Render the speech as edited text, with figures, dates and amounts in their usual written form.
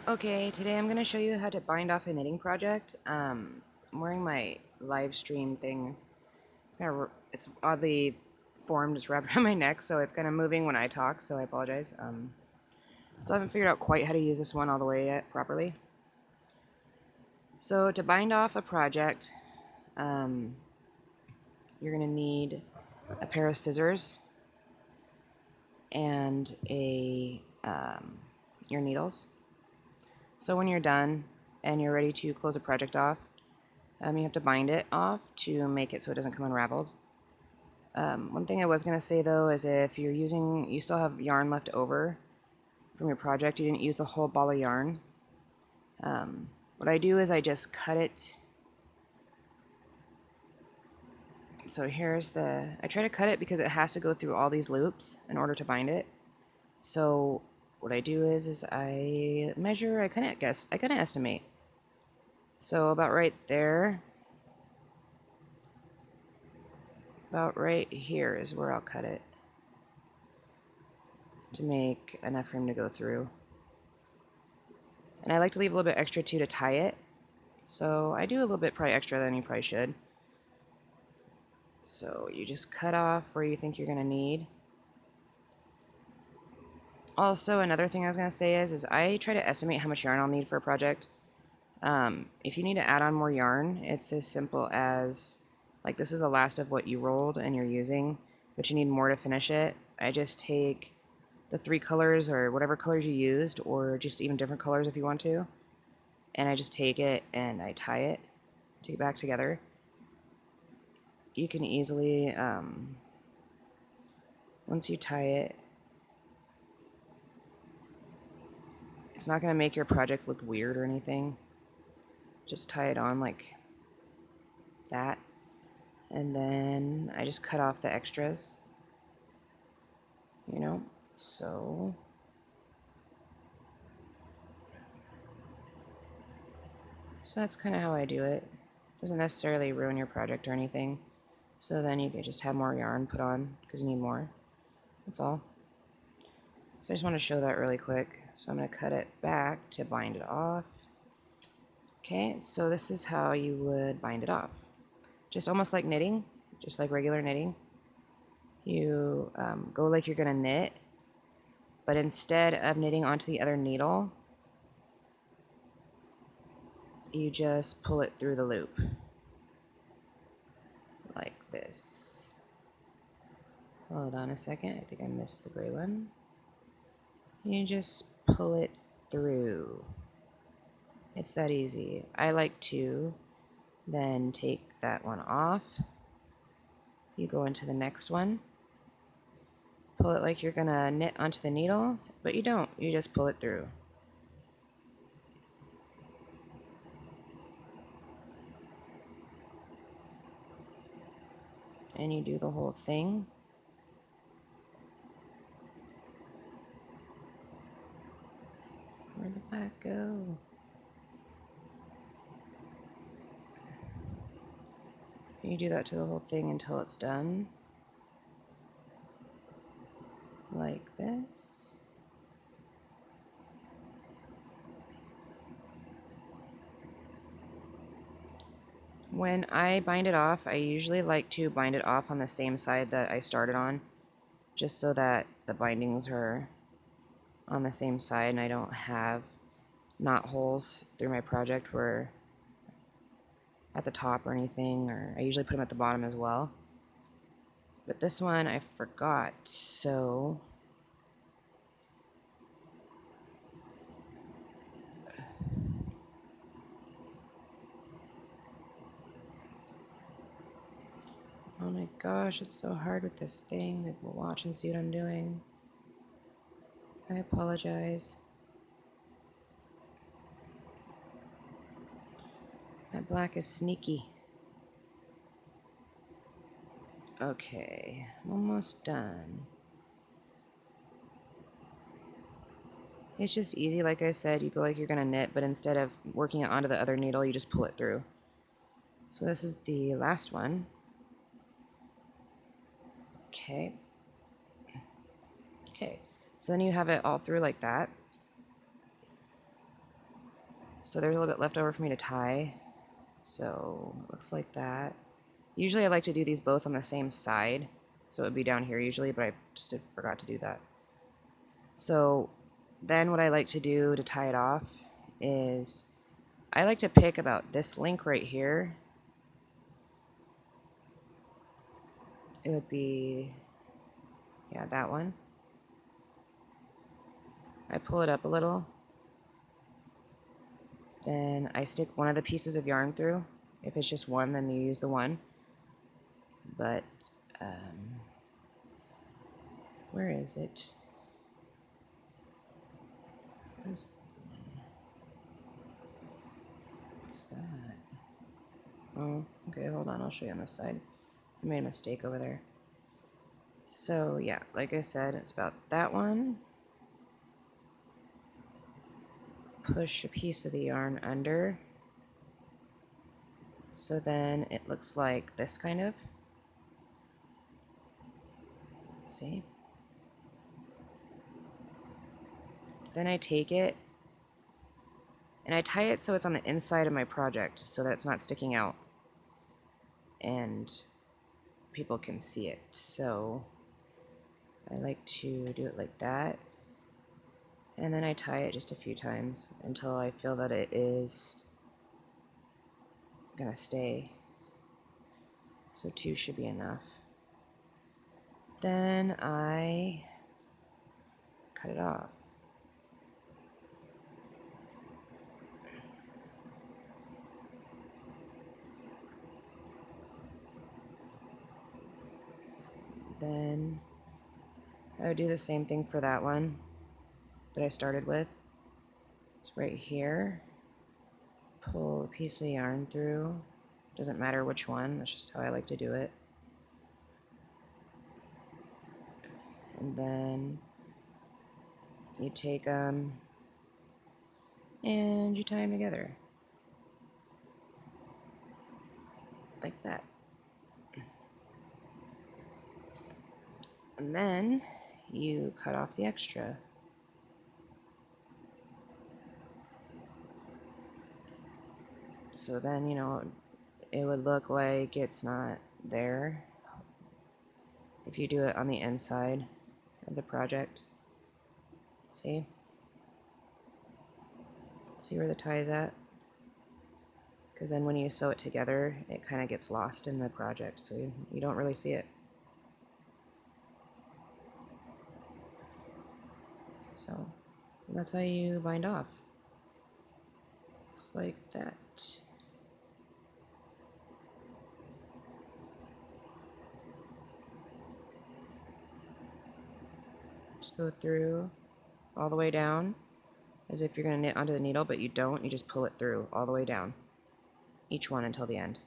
Okay, today I'm going to show you how to bind off a knitting project. I'm wearing my live stream thing. It's oddly formed, it's wrapped around my neck, so it's kind of moving when I talk, so I apologize. Still haven't figured out quite how to use this one all the way yet properly. So to bind off a project, um, you're going to need a pair of scissors and your needles. So when you're done and you're ready to close a project off, you have to bind it off to make it so it doesn't come unraveled. One thing I was going to say though is if you still have yarn left over from your project, you didn't use the whole ball of yarn. What I do is I just cut it. So I try to cut it because it has to go through all these loops in order to bind it. So what I do is I measure, I kind of estimate. So about right there, about right here is where I'll cut it to make enough room to go through. And I like to leave a little bit extra too to tie it. So I do a little bit probably extra than you probably should. So you just cut off where you think you're going to need. Also, another thing I was going to say is I try to estimate how much yarn I'll need for a project. If you need to add on more yarn, it's as simple as, like, this is the last of what you rolled and you're using, but you need more to finish it. I just take the 3 colors or whatever colors you used, or just even different colors if you want to, and I just take it and I tie it to back together. You can easily, once you tie it, it's not going to make your project look weird or anything. Just tie it on like that. And then I just cut off the extras, you know, so that's kind of how I do it. Doesn't necessarily ruin your project or anything. So then you can just have more yarn put on because you need more. That's all. So I just want to show that really quick. So I'm going to cut it back to bind it off. Okay, so this is how you would bind it off. Just almost like knitting, just like regular knitting. You go like you're going to knit, but instead of knitting onto the other needle, you just pull it through the loop like this. Hold on a second, I think I missed the gray one. You just pull it through. It's that easy. I like to then take that one off. You go into the next one. Pull it like you're gonna knit onto the needle, but you don't. You just pull it through. And you do the whole thing. Where'd the black go? You do that to the whole thing until it's done. Like this. When I bind it off, I usually like to bind it off on the same side that I started on, just so that the bindings are on the same side and I don't have knot holes through my project where at the top or anything, or I usually put them at the bottom as well. But this one I forgot, so oh my gosh, it's so hard with this thing. Like, we'll watch and see what I'm doing. I apologize. That black is sneaky. Okay, I'm almost done. It's just easy, like I said, you go like you're gonna knit, but instead of working it onto the other needle, you just pull it through. So this is the last one. Okay. Okay, so then you have it all through like that. So there's a little bit left over for me to tie. So it looks like that. Usually I like to do these both on the same side. So it would be down here usually, but I just forgot to do that. So then what I like to do to tie it off is I like to pick about this link right here. It would be, yeah, that one. I pull it up a little. Then I stick one of the pieces of yarn through. If it's just one, then you use the one. But, where is it? What's that? Oh, okay, hold on, I'll show you on this side. I made a mistake over there. So, yeah, like I said, it's about that one. Push a piece of the yarn under. So then it looks like this kind of. See? Then I take it and I tie it so it's on the inside of my project so that it's not sticking out and people can see it. So I like to do it like that. And then I tie it just a few times until I feel that it is gonna stay. So 2 should be enough. Then I cut it off. Then I would do the same thing for that one that I started with. It's right here. Pull a piece of the yarn through. Doesn't matter which one, that's just how I like to do it. And then you take them and you tie them together. Like that. And then you cut off the extra. So then, you know, it would look like it's not there if you do it on the inside of the project. See? See where the tie is at? Because then when you sew it together, it kind of gets lost in the project, so you don't really see it. So that's how you bind off. Looks like that. Just go through all the way down as if you're going to knit onto the needle, but you don't. You just pull it through all the way down, each one until the end.